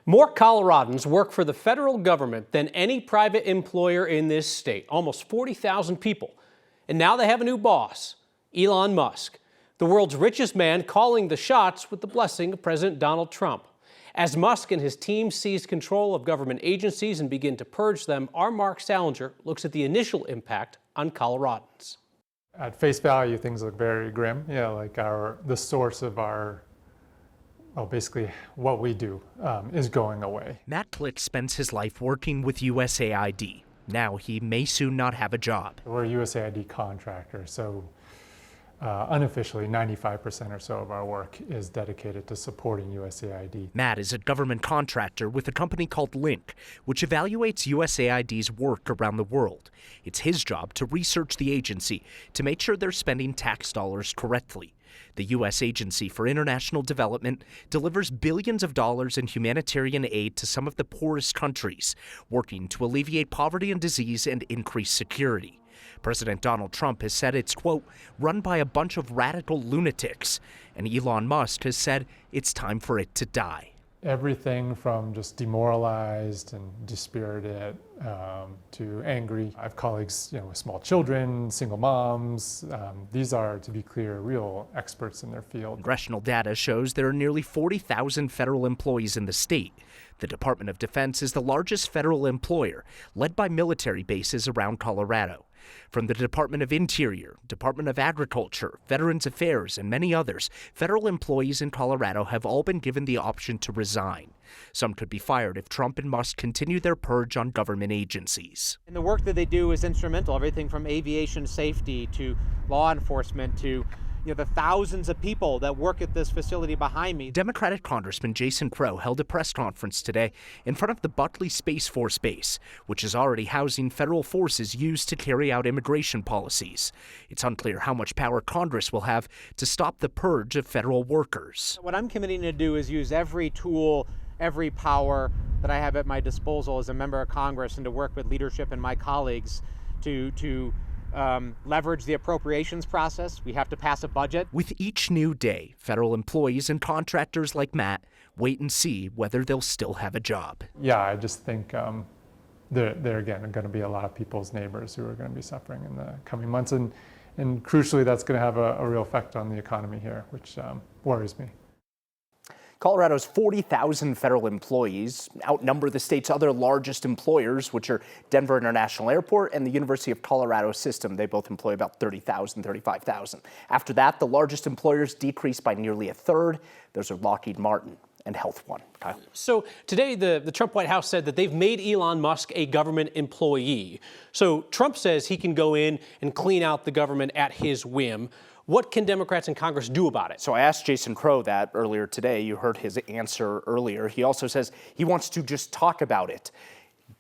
More Coloradans work for the federal government than any private employer in this state, almost 40,000 people. And now they have a new boss, Elon Musk, the world's richest man, calling the shots with the blessing of President Donald Trump. As Musk and his team seize control of government agencies and begin to purge them, our Mark Salinger looks at the initial impact on Coloradans. At face value, things look very grim. Yeah, like the source of basically what we do is going away. Matt Plitt spends his life working with USAID. Now he may soon not have a job. We're a USAID contractor, so unofficially 95% or so of our work is dedicated to supporting USAID. Matt is a government contractor with a company called Link, which evaluates USAID's work around the world. It's his job to research the agency to make sure they're spending tax dollars correctly. The U.S. Agency for International Development delivers billions of dollars in humanitarian aid to some of the poorest countries, working to alleviate poverty and disease and increase security. President Donald Trump has said it's, quote, run by a bunch of radical lunatics, and Elon Musk has said it's time for it to die. Everything from just demoralized and dispirited to angry. I have colleagues, with small children, single moms. These are, to be clear, real experts in their field. Congressional data shows there are nearly 40,000 federal employees in the state. The Department of Defense is the largest federal employer, led by military bases around Colorado. From the Department of Interior, Department of Agriculture, Veterans Affairs, and many others, federal employees in Colorado have all been given the option to resign. Some could be fired if Trump and Musk continue their purge on government agencies. And the work that they do is instrumental, everything from aviation safety to law enforcement to the thousands of people that work at this facility behind me. Democratic Congressman Jason Crow held a press conference today in front of the Buckley Space Force Base, which is already housing federal forces used to carry out immigration policies. It's unclear how much power Congress will have to stop the purge of federal workers. What I'm committing to do is use every tool, every power that I have at my disposal as a member of Congress and to work with leadership and my colleagues to leverage the appropriations process. We have to pass a budget. With each new day, federal employees and contractors like Matt wait and see whether they'll still have a job. Yeah, I just think there again are going to be a lot of people's neighbors who are going to be suffering in the coming months. And crucially, that's going to have a real effect on the economy here, which worries me. Colorado's 40,000 federal employees outnumber the state's other largest employers, which are Denver International Airport and the University of Colorado System. They both employ about 30,000, 35,000. After that, the largest employers decrease by nearly a third. Those are Lockheed Martin and Health One. Kyle. So today, the Trump White House said that they've made Elon Musk a government employee. So Trump says he can go in and clean out the government at his whim. What can Democrats in Congress do about it? So I asked Jason Crow that earlier today. You heard his answer earlier. He also says he wants to just talk about it.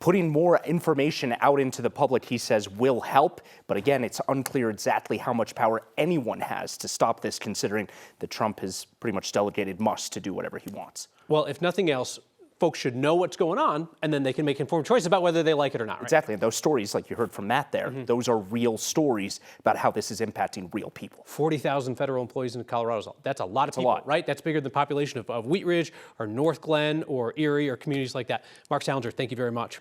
Putting more information out into the public, he says, will help. But again, it's unclear exactly how much power anyone has to stop this, considering that Trump has pretty much delegated Musk to do whatever he wants. Well, if nothing else, folks should know what's going on, and then they can make informed choices about whether they like it or not, right? Exactly. And those stories, like you heard from Matt there, those are real stories about how this is impacting real people. 40,000 federal employees in Colorado. That's a lot of people, right? That's bigger than the population of Wheat Ridge or North Glen or Erie or communities like that. Mark Salinger, thank you very much.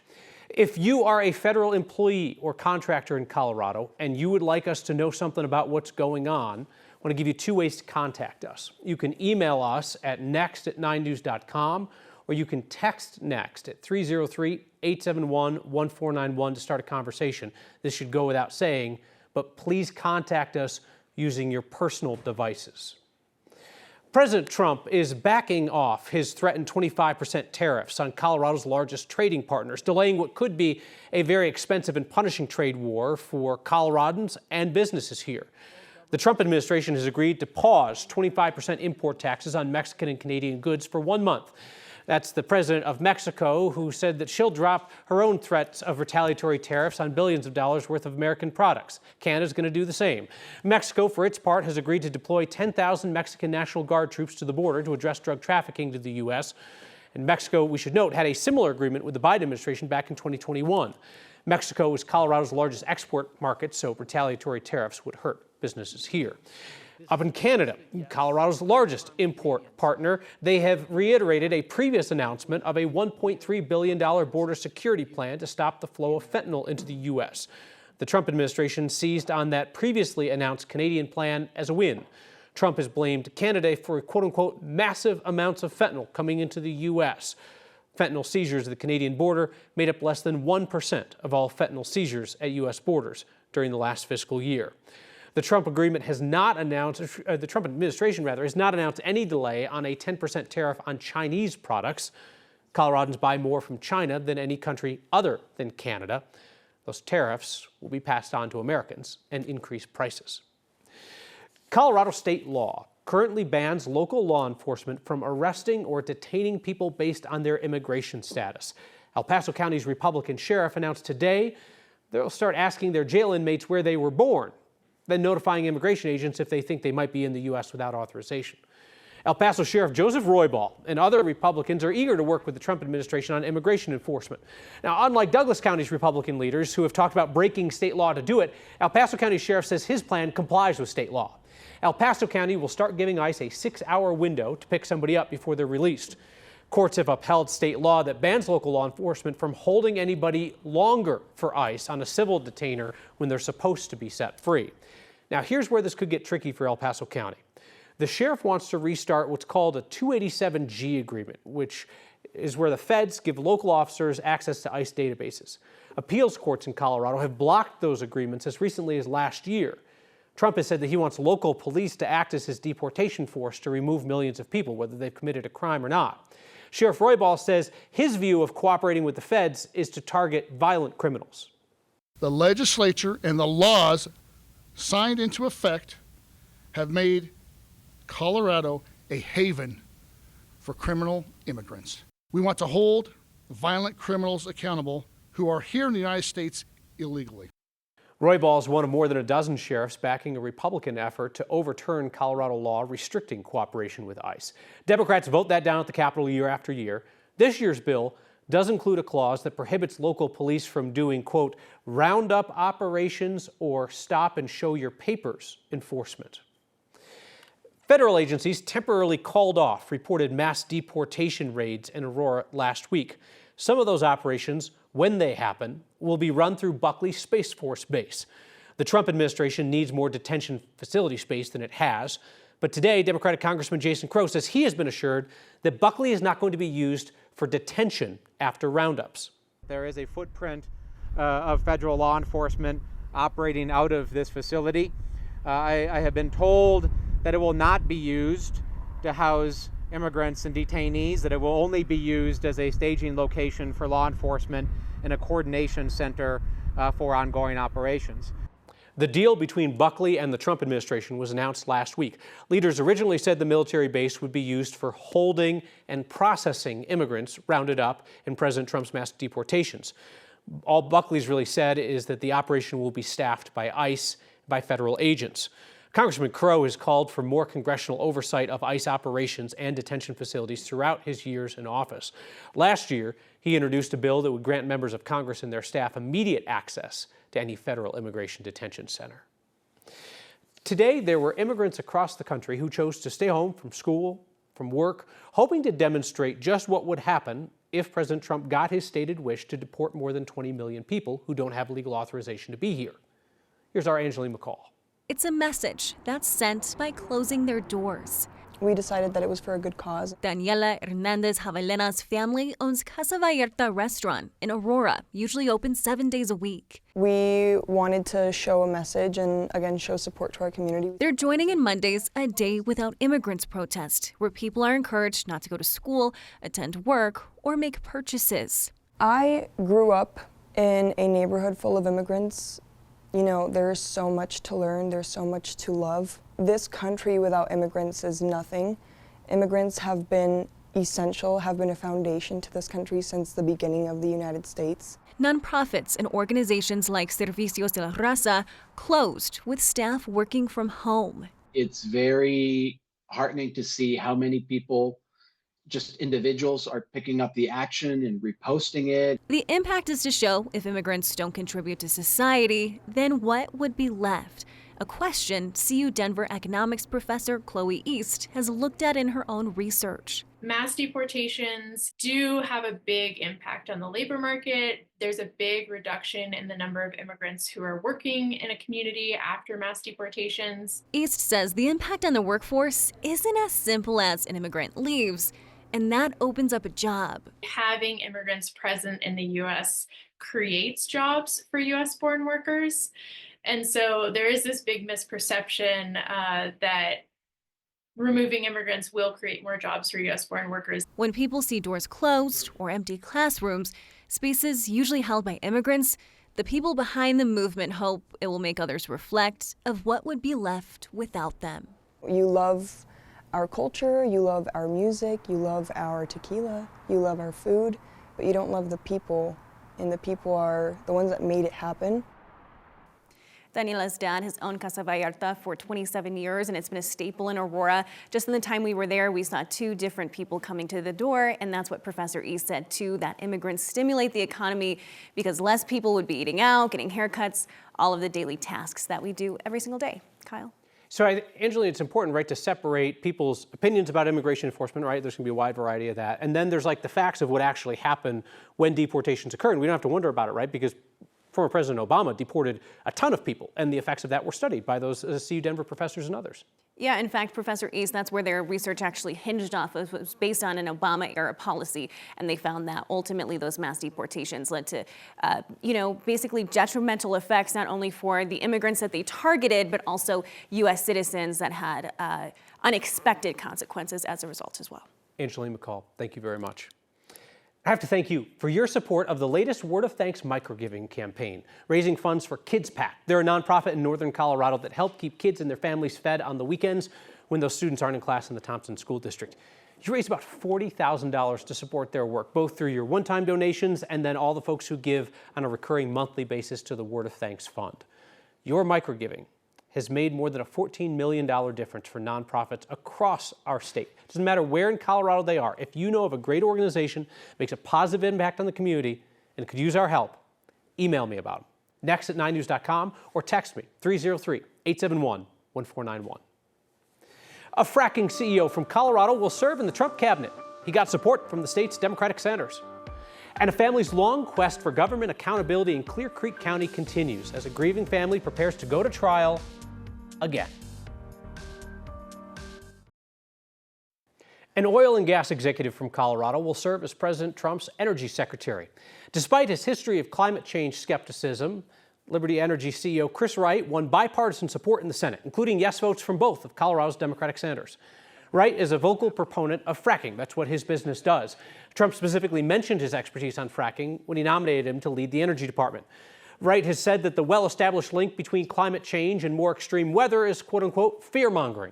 If you are a federal employee or contractor in Colorado and you would like us to know something about what's going on, I want to give you two ways to contact us. You can email us at next@9news.com, or you can text NEXT at 303-871-1491 to start a conversation. This should go without saying, but please contact us using your personal devices. President Trump is backing off his threatened 25% tariffs on Colorado's largest trading partners, delaying what could be a very expensive and punishing trade war for Coloradans and businesses here. The Trump administration has agreed to pause 25% import taxes on Mexican and Canadian goods for 1 month. That's the president of Mexico, who said that she'll drop her own threats of retaliatory tariffs on billions of dollars worth of American products. Canada's going to do the same. Mexico, for its part, has agreed to deploy 10,000 Mexican National Guard troops to the border to address drug trafficking to the U.S. And Mexico, we should note, had a similar agreement with the Biden administration back in 2021. Mexico is Colorado's largest export market, so retaliatory tariffs would hurt businesses here. Up in Canada, Colorado's largest import partner, they have reiterated a previous announcement of a $1.3 billion border security plan to stop the flow of fentanyl into the U.S. The Trump administration seized on that previously announced Canadian plan as a win. Trump has blamed Canada for, quote-unquote, massive amounts of fentanyl coming into the U.S. Fentanyl seizures at the Canadian border made up less than 1% of all fentanyl seizures at U.S. borders during the last fiscal year. The Trump administration has not announced any delay on a 10% tariff on Chinese products. Coloradans buy more from China than any country other than Canada. Those tariffs will be passed on to Americans and increase prices. Colorado state law currently bans local law enforcement from arresting or detaining people based on their immigration status. El Paso County's Republican sheriff announced today they'll start asking their jail inmates where they were born, then notifying immigration agents if they think they might be in the U.S. without authorization. El Paso Sheriff Joseph Roybal and other Republicans are eager to work with the Trump administration on immigration enforcement. Now, unlike Douglas County's Republican leaders who have talked about breaking state law to do it, El Paso County Sheriff says his plan complies with state law. El Paso County will start giving ICE a 6-hour window to pick somebody up before they're released. Courts have upheld state law that bans local law enforcement from holding anybody longer for ICE on a civil detainer when they're supposed to be set free. Now, here's where this could get tricky for El Paso County. The sheriff wants to restart what's called a 287G agreement, which is where the feds give local officers access to ICE databases. Appeals courts in Colorado have blocked those agreements as recently as last year. Trump has said that he wants local police to act as his deportation force to remove millions of people, whether they've committed a crime or not. Sheriff Roybal says his view of cooperating with the feds is to target violent criminals. The legislature and the laws signed into effect have made Colorado a haven for criminal immigrants. We want to hold violent criminals accountable who are here in the United States illegally. Roybal is one of more than a dozen sheriffs backing a Republican effort to overturn Colorado law restricting cooperation with ICE. Democrats vote that down at the Capitol year after year. This year's bill does include a clause that prohibits local police from doing, quote, roundup operations or stop and show your papers enforcement. Federal agencies temporarily called off reported mass deportation raids in Aurora last week. Some of those operations, when they happen, will be run through Buckley Space Force Base. The Trump administration needs more detention facility space than it has. But today, Democratic Congressman Jason Crow says he has been assured that Buckley is not going to be used for detention after roundups. There is a footprint of federal law enforcement operating out of this facility. I have been told that it will not be used to house immigrants and detainees, that it will only be used as a staging location for law enforcement and a coordination center for ongoing operations. The deal between Buckley and the Trump administration was announced last week. Leaders originally said the military base would be used for holding and processing immigrants rounded up in President Trump's mass deportations. All Buckley's really said is that the operation will be staffed by ICE, by federal agents. Congressman Crow has called for more congressional oversight of ICE operations and detention facilities throughout his years in office. Last year, he introduced a bill that would grant members of Congress and their staff immediate access to any federal immigration detention center. Today, there were immigrants across the country who chose to stay home from school, from work, hoping to demonstrate just what would happen if President Trump got his stated wish to deport more than 20 million people who don't have legal authorization to be here. Here's our Angeline McCall. It's a message that's sent by closing their doors. We decided that it was for a good cause. Daniela Hernandez Javelena's family owns Casa Vallarta restaurant in Aurora, usually open 7 days a week. We wanted to show a message and, again, show support to our community. They're joining in Monday's A Day Without Immigrants protest, where people are encouraged not to go to school, attend work, or make purchases. I grew up in a neighborhood full of immigrants. You know, there's so much to learn, there's so much to love. This country without immigrants is nothing. Immigrants have been essential, have been a foundation to this country since the beginning of the United States. Nonprofits and organizations like Servicios de la Raza closed with staff working from home. It's very heartening to see how many people, just individuals, are picking up the action and reposting it. The impact is to show if immigrants don't contribute to society, then what would be left? a question CU Denver economics professor Chloe East has looked at in her own research. Mass deportations do have a big impact on the labor market. There's a big reduction in the number of immigrants who are working in a community after mass deportations. East says the impact on the workforce isn't as simple as an immigrant leaves, and that opens up a job. Having immigrants present in the U.S. creates jobs for U.S.-born workers. And so there is this big misperception that removing immigrants will create more jobs for U.S.-born workers. When people see doors closed or empty classrooms, spaces usually held by immigrants, the people behind the movement hope it will make others reflect of what would be left without them. You love our culture, you love our music, you love our tequila, you love our food, but you don't love the people, and the people are the ones that made it happen. Daniela's dad has owned Casa Vallarta for 27 years, and it's been a staple in Aurora. Just in the time we were there, we saw 2 different people coming to the door, and that's what Professor East said too, that immigrants stimulate the economy because less people would be eating out, getting haircuts, all of the daily tasks that we do every single day. Kyle? So, Angelina, it's important, right, to separate people's opinions about immigration enforcement, right? There's going to be a wide variety of that. And then there's like the facts of what actually happened when deportations occur. And we don't have to wonder about it, right? Because former President Obama deported a ton of people, and the effects of that were studied by those CU Denver professors and others. Yeah, in fact, Professor East, that's where their research actually hinged off of. It was based on an Obama-era policy, and they found that ultimately those mass deportations led to, basically detrimental effects not only for the immigrants that they targeted, but also U.S. citizens that had unexpected consequences as a result as well. Angelina McCall, thank you very much. I have to thank you for your support of the latest Word of Thanks microgiving campaign, raising funds for Kids Pack. They're a nonprofit in northern Colorado that help keep kids and their families fed on the weekends when those students aren't in class in the Thompson School District. You raised about $40,000 to support their work, both through your one-time donations and then all the folks who give on a recurring monthly basis to the Word of Thanks Fund. Your microgiving has made more than a $14 million difference for nonprofits across our state. It doesn't matter where in Colorado they are. If you know of a great organization, makes a positive impact on the community, and could use our help, email me about them. next@9news.com or text me, 303-871-1491. A fracking CEO from Colorado will serve in the Trump cabinet. He got support from the state's Democratic senators. And a family's long quest for government accountability in Clear Creek County continues as a grieving family prepares to go to trial again. An oil and gas executive from Colorado will serve as President Trump's energy secretary. Despite his history of climate change skepticism, Liberty Energy CEO Chris Wright won bipartisan support in the Senate, including yes votes from both of Colorado's Democratic senators. Wright is a vocal proponent of fracking. That's what his business does. Trump specifically mentioned his expertise on fracking when he nominated him to lead the Energy Department. Wright has said that the well-established link between climate change and more extreme weather is, quote-unquote, fear-mongering.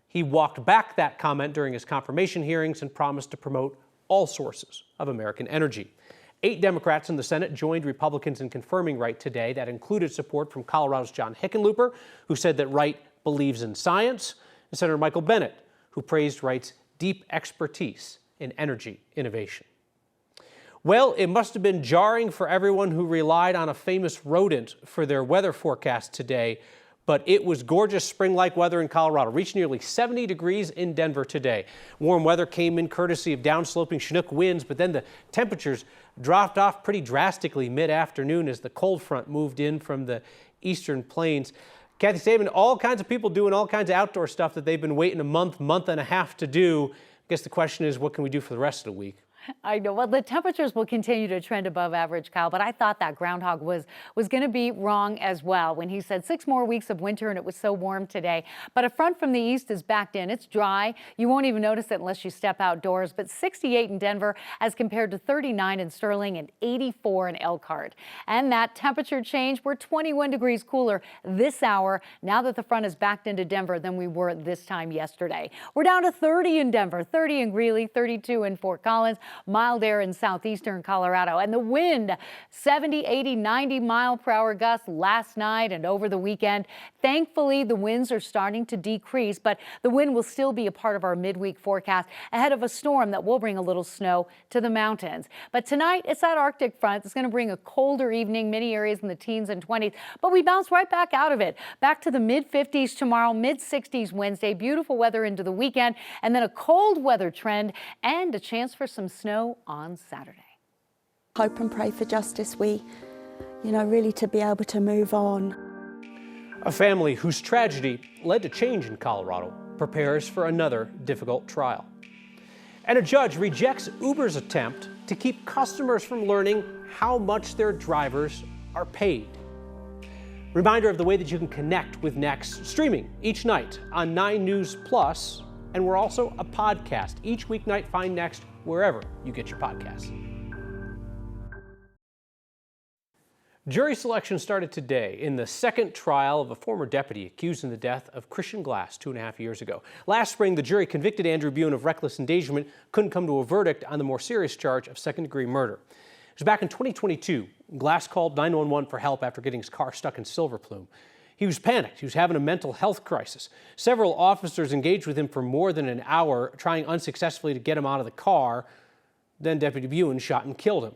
He walked back that comment during his confirmation hearings and promised to promote all sources of American energy. 8 Democrats in the Senate joined Republicans in confirming Wright today. That included support from Colorado's John Hickenlooper, who said that Wright believes in science, and Senator Michael Bennet, who praised Wright's deep expertise in energy innovation. Well, it must have been jarring for everyone who relied on a famous rodent for their weather forecast today, but it was gorgeous spring-like weather in Colorado. Reached nearly 70 degrees in Denver today. Warm weather came in courtesy of downsloping Chinook winds, but then the temperatures dropped off pretty drastically mid-afternoon as the cold front moved in from the eastern plains. Kathy Saban, all kinds of people doing all kinds of outdoor stuff that they've been waiting a month and a half to do. I guess the question is, what can we do for the rest of the week? I know. Well, the temperatures will continue to trend above average, Kyle, but I thought that groundhog was going to be wrong as well when he said 6 more weeks of winter and it was so warm today. But a front from the east is backed in. It's dry. You won't even notice it unless you step outdoors. But 68 in Denver as compared to 39 in Sterling and 84 in Elkhart. And that temperature change, we're 21 degrees cooler this hour now that the front is backed into Denver than we were this time yesterday. We're down to 30 in Denver, 30 in Greeley, 32 in Fort Collins. mild air in southeastern Colorado. And the wind, 70, 80, 90 mile per hour gusts last night and over the weekend. Thankfully, the winds are starting to decrease, but the wind will still be a part of our midweek forecast ahead of a storm that will bring a little snow to the mountains. But tonight, it's that Arctic front that's going to bring a colder evening, many areas in the teens and 20s, but we bounce right back out of it. Back to the mid-50s tomorrow, mid-60s Wednesday, beautiful weather into the weekend, and then a cold weather trend and a chance for some snow on Saturday. Hope and pray for justice. Really to be able to move on. A family whose tragedy led to change in Colorado prepares for another difficult trial. And a judge rejects Uber's attempt to keep customers from learning how much their drivers are paid. Reminder of the way that you can connect with Next, streaming each night on 9 News Plus, and we're also a podcast. Each weeknight, find Next wherever you get your podcasts. Jury selection started today in the second trial of a former deputy accused in the death of Christian Glass 2.5 years ago. Last spring, the jury convicted Andrew Bune of reckless endangerment, couldn't come to a verdict on the more serious charge of second-degree murder. It was back in 2022. Glass called 911 for help after getting his car stuck in Silver Plume. He was panicked. He was having a mental health crisis. Several officers engaged with him for more than an hour, trying unsuccessfully to get him out of the car. Then Deputy Bune shot and killed him.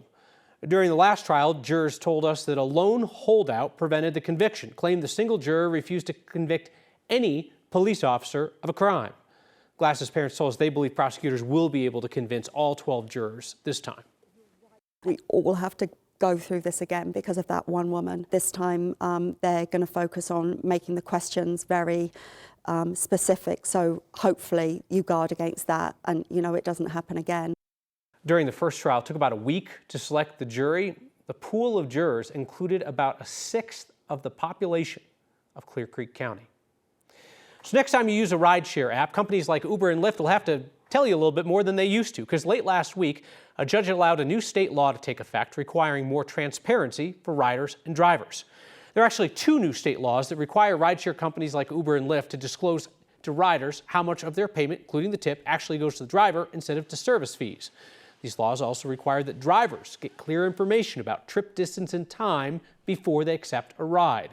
During the last trial, jurors told us that a lone holdout prevented the conviction, claimed the single juror refused to convict any police officer of a crime. Glass's parents told us they believe prosecutors will be able to convince all 12 jurors this time. We all have to go through this again because of that one woman. This time they're going to focus on making the questions very specific, so hopefully you guard against that and it doesn't happen again. During the first trial, it took about a week to select the jury. The pool of jurors included about a sixth of the population of Clear Creek County. So next time you use a rideshare app, companies like Uber and Lyft will have to tell you a little bit more than they used to, because late last week, a judge allowed a new state law to take effect requiring more transparency for riders and drivers. There are actually 2 new state laws that require rideshare companies like Uber and Lyft to disclose to riders how much of their payment, including the tip, actually goes to the driver instead of to service fees. These laws also require that drivers get clear information about trip distance and time before they accept a ride.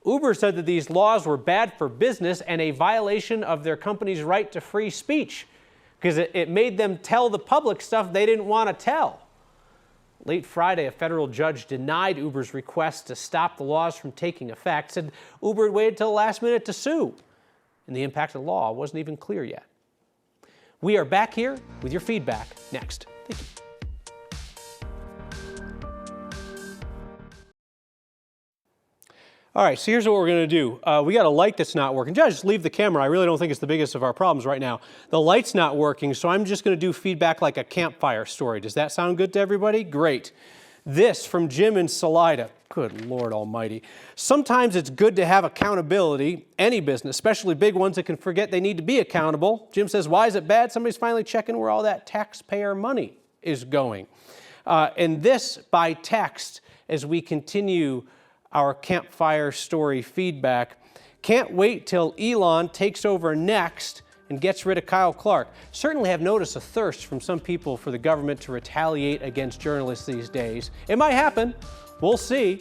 Uber said that these laws were bad for business and a violation of their company's right to free speech, because it made them tell the public stuff they didn't want to tell. Late Friday, a federal judge denied Uber's request to stop the laws from taking effect, said Uber had waited till the last minute to sue, and the impact of the law wasn't even clear yet. We are back here with your feedback next. Thank you. All right, so here's what we're going to do. We got a light that's not working. Just leave the camera. I really don't think it's the biggest of our problems right now. The light's not working, so I'm just going to do feedback like a campfire story. Does that sound good to everybody? Great. This from Jim in Salida. Good Lord Almighty. Sometimes it's good to have accountability. Any business, especially big ones that can forget they need to be accountable. Jim says, why is it bad? Somebody's finally checking where all that taxpayer money is going. And this by text as we continue our campfire story feedback. Can't wait till Elon takes over next and gets rid of Kyle Clark. Certainly have noticed a thirst from some people for the government to retaliate against journalists these days. It might happen. We'll see.